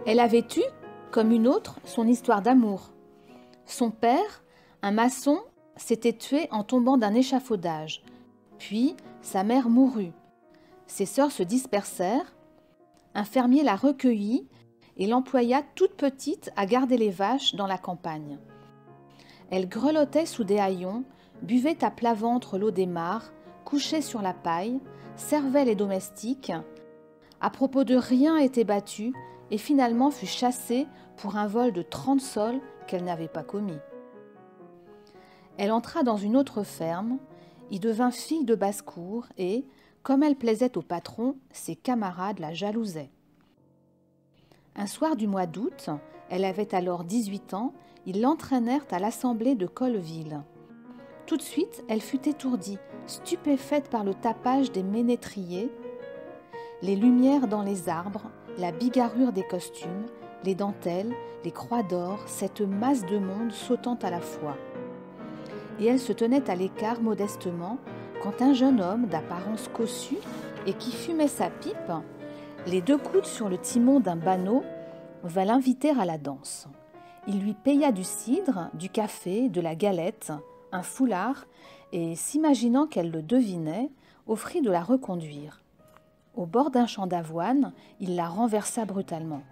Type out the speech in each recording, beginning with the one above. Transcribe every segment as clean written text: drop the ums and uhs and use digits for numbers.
Elle avait eu, comme une autre, son histoire d'amour. Son père, un maçon, s'était tué en tombant d'un échafaudage. Puis, sa mère mourut. Ses sœurs se dispersèrent. Un fermier la recueillit et l'employa toute petite à garder les vaches dans la campagne. Elle grelottait sous des haillons, buvait à plat ventre l'eau des mares, couchait sur la paille, servait les domestiques. À propos de rien était battue et finalement fut chassée pour un vol de 30 sols qu'elle n'avait pas commis. Elle entra dans une autre ferme, y devint fille de basse-cour et, comme elle plaisait au patron, ses camarades la jalousaient. Un soir du mois d'août, elle avait alors 18 ans, ils l'entraînèrent à l'assemblée de Colleville. Tout de suite, elle fut étourdie, stupéfaite par le tapage des ménétriers, les lumières dans les arbres, la bigarrure des costumes, les dentelles, les croix d'or, cette masse de monde sautant à la fois. Et elle se tenait à l'écart modestement quand un jeune homme d'apparence cossue et qui fumait sa pipe, les deux coudes sur le timon d'un banneau, vint l'inviter à la danse. Il lui paya du cidre, du café, de la galette, un foulard, et, s'imaginant qu'elle le devinait, offrit de la reconduire. Au bord d'un champ d'avoine, il la renversa brutalement.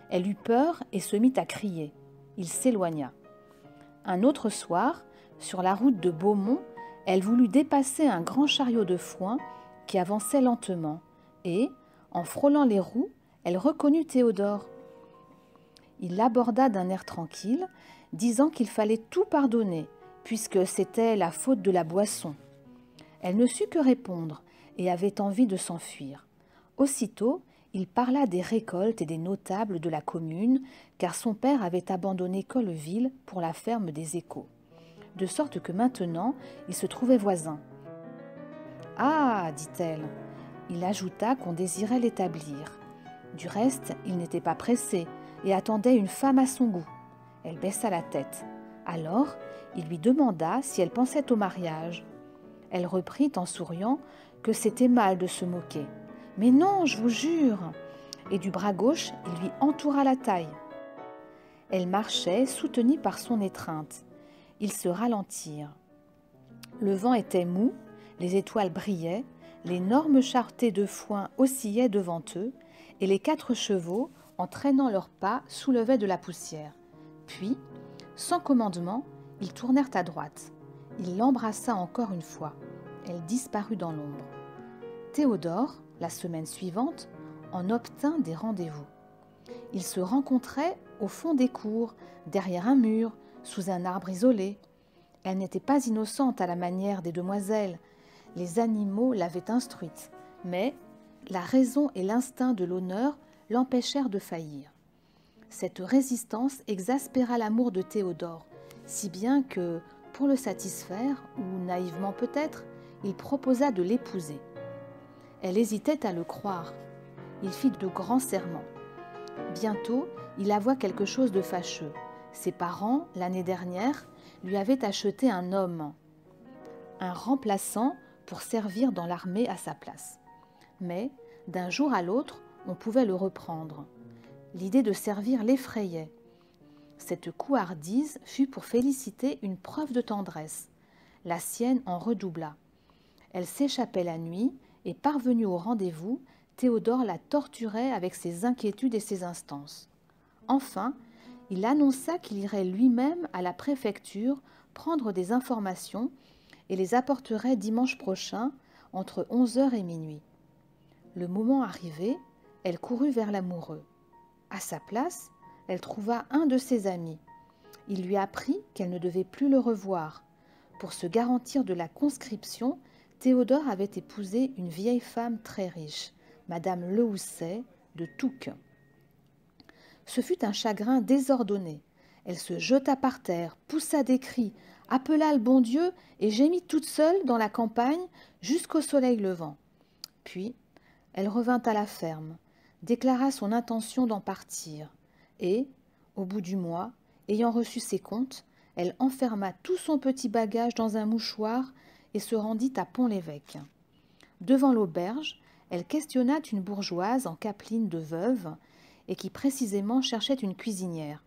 Elle eut peur et se mit à crier. Il s'éloigna. Un autre soir, sur la route de Beaumont, elle voulut dépasser un grand chariot de foin qui avançait lentement, et, en frôlant les roues, elle reconnut Théodore. Il l'aborda d'un air tranquille, disant qu'il fallait tout pardonner, puisque c'était la faute de la boisson. Elle ne sut que répondre et avait envie de s'enfuir. Aussitôt, il parla des récoltes et des notables de la commune, car son père avait abandonné Colleville pour la ferme des Échos. De sorte que maintenant, ils se trouvaient voisins. « Ah !» dit-elle. Il ajouta qu'on désirait l'établir. Du reste, il n'était pas pressé et attendait une femme à son goût. Elle baissa la tête. Alors, il lui demanda si elle pensait au mariage. Elle reprit en souriant que c'était mal de se moquer. « Mais non, je vous jure !» Et du bras gauche, il lui entoura la taille. Elle marchait, soutenue par son étreinte. Ils se ralentirent. Le vent était mou, les étoiles brillaient, l'énorme charretée de foin oscillait devant eux, et les 4 chevaux, en traînant leurs pas, soulevaient de la poussière. Puis, sans commandement, ils tournèrent à droite. Il l'embrassa encore une fois. Elle disparut dans l'ombre. Théodore, la semaine suivante, en obtint des rendez-vous. Ils se rencontraient au fond des cours, derrière un mur, sous un arbre isolé. Elle n'était pas innocente à la manière des demoiselles. Les animaux l'avaient instruite, mais la raison et l'instinct de l'honneur l'empêchèrent de faillir. Cette résistance exaspéra l'amour de Théodore, si bien que, pour le satisfaire, ou naïvement peut-être, il proposa de l'épouser. Elle hésitait à le croire. Il fit de grands serments. Bientôt, il avoua quelque chose de fâcheux. Ses parents, l'année dernière, lui avaient acheté un homme, un remplaçant pour servir dans l'armée à sa place. Mais, d'un jour à l'autre, on pouvait le reprendre. L'idée de servir l'effrayait. Cette couardise fut pour Félicité une preuve de tendresse. La sienne en redoubla. Elle s'échappait la nuit et, parvenue au rendez-vous, Théodore la torturait avec ses inquiétudes et ses instances. Enfin, il annonça qu'il irait lui-même à la préfecture prendre des informations et les apporterait dimanche prochain entre 11h et minuit. Le moment arrivé, elle courut vers l'amoureux. À sa place, elle trouva un de ses amis. Il lui apprit qu'elle ne devait plus le revoir. Pour se garantir de la conscription, Théodore avait épousé une vieille femme très riche, Madame Lehousset de Touques. Ce fut un chagrin désordonné. Elle se jeta par terre, poussa des cris, appela le bon Dieu et gémit toute seule dans la campagne jusqu'au soleil levant. Puis, elle revint à la ferme, déclara son intention d'en partir et, au bout du mois, ayant reçu ses comptes, elle enferma tout son petit bagage dans un mouchoir et se rendit à Pont-l'Évêque. Devant l'auberge, elle questionna une bourgeoise en capeline de veuve et qui précisément cherchait une cuisinière.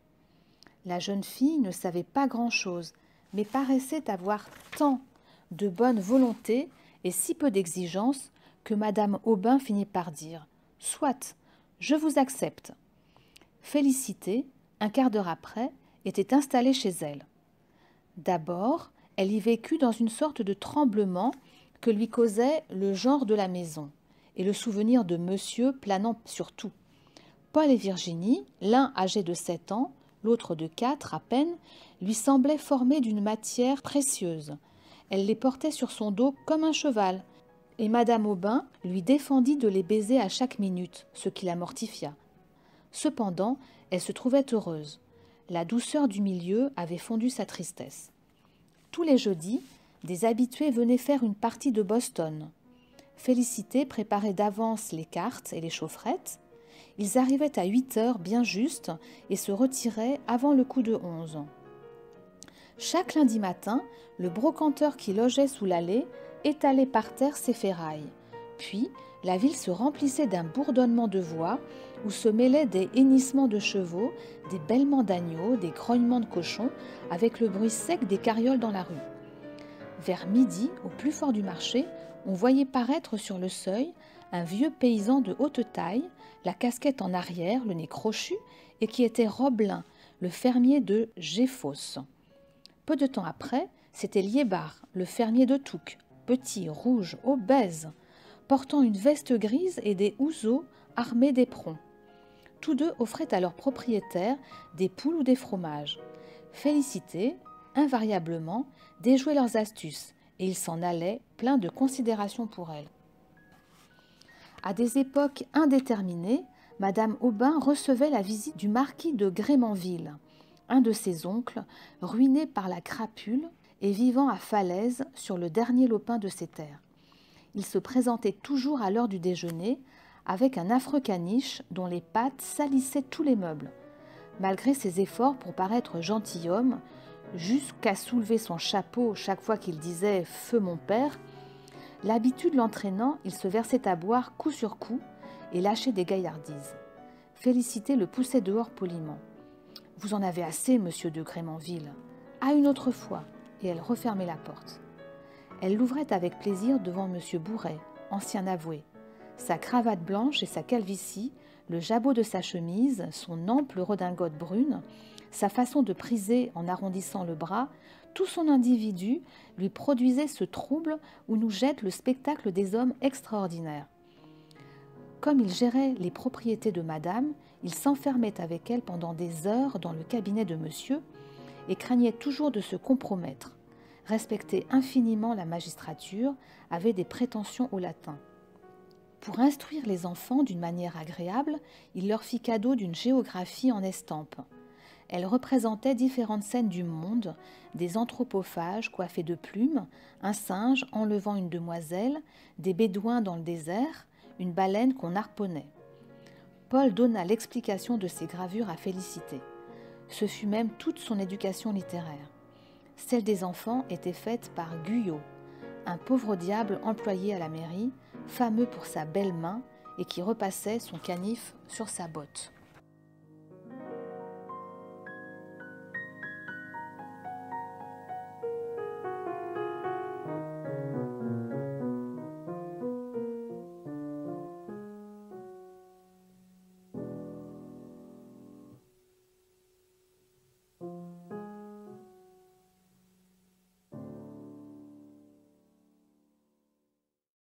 La jeune fille ne savait pas grand-chose, mais paraissait avoir tant de bonne volonté et si peu d'exigence que madame Aubin finit par dire « Soit, je vous accepte ». Félicité, un quart d'heure après, était installée chez elle. D'abord, elle y vécut dans une sorte de tremblement que lui causait le genre de la maison et le souvenir de monsieur planant sur tout. Paul et Virginie, l'un âgé de 7 ans, l'autre de 4 à peine, lui semblaient formés d'une matière précieuse. Elle les portait sur son dos comme un cheval, et madame Aubin lui défendit de les baiser à chaque minute, ce qui la mortifia. Cependant, elle se trouvait heureuse. La douceur du milieu avait fondu sa tristesse. Tous les jeudis, des habitués venaient faire une partie de Boston. Félicité préparait d'avance les cartes et les chaufferettes. Ils arrivaient à 8 heures bien juste et se retiraient avant le coup de 11. Chaque lundi matin, le brocanteur qui logeait sous l'allée étalait par terre ses ferrailles. Puis, la ville se remplissait d'un bourdonnement de voix où se mêlaient des hennissements de chevaux, des bêlements d'agneaux, des grognements de cochons, avec le bruit sec des carrioles dans la rue. Vers midi, au plus fort du marché, on voyait paraître sur le seuil un vieux paysan de haute taille, la casquette en arrière, le nez crochu, et qui était Robelin, le fermier de Géfos. Peu de temps après, c'était Liébard, le fermier de Touques, petit, rouge, obèse, portant une veste grise et des housseaux armés d'éperons. Tous deux offraient à leurs propriétaires des poules ou des fromages. Félicité, invariablement, déjouait leurs astuces, et ils s'en allaient pleins de considération pour elle. À des époques indéterminées, madame Aubin recevait la visite du marquis de Grémanville, un de ses oncles, ruiné par la crapule et vivant à Falaise sur le dernier lopin de ses terres. Il se présentait toujours à l'heure du déjeuner, avec un affreux caniche dont les pattes salissaient tous les meubles. Malgré ses efforts pour paraître gentilhomme, jusqu'à soulever son chapeau chaque fois qu'il disait « Feu mon père », l'habitude l'entraînant, il se versait à boire coup sur coup et lâchait des gaillardises. Félicité le poussait dehors poliment. « Vous en avez assez, monsieur de Grémanville. À une autre fois », et elle refermait la porte. Elle l'ouvrait avec plaisir devant monsieur Bourret, ancien avoué. Sa cravate blanche et sa calvitie, le jabot de sa chemise, son ample redingote brune, sa façon de priser en arrondissant le bras, tout son individu lui produisait ce trouble où nous jette le spectacle des hommes extraordinaires. Comme il gérait les propriétés de madame, il s'enfermait avec elle pendant des heures dans le cabinet de monsieur et craignait toujours de se compromettre. Respectait infiniment la magistrature, avait des prétentions au latin. Pour instruire les enfants d'une manière agréable, il leur fit cadeau d'une géographie en estampes. Elle représentait différentes scènes du monde, des anthropophages coiffés de plumes, un singe enlevant une demoiselle, des bédouins dans le désert, une baleine qu'on harponnait. Paul donna l'explication de ces gravures à Félicité. Ce fut même toute son éducation littéraire. Celle des enfants était faite par Guyot, un pauvre diable employé à la mairie, fameux pour sa belle main et qui repassait son canif sur sa botte.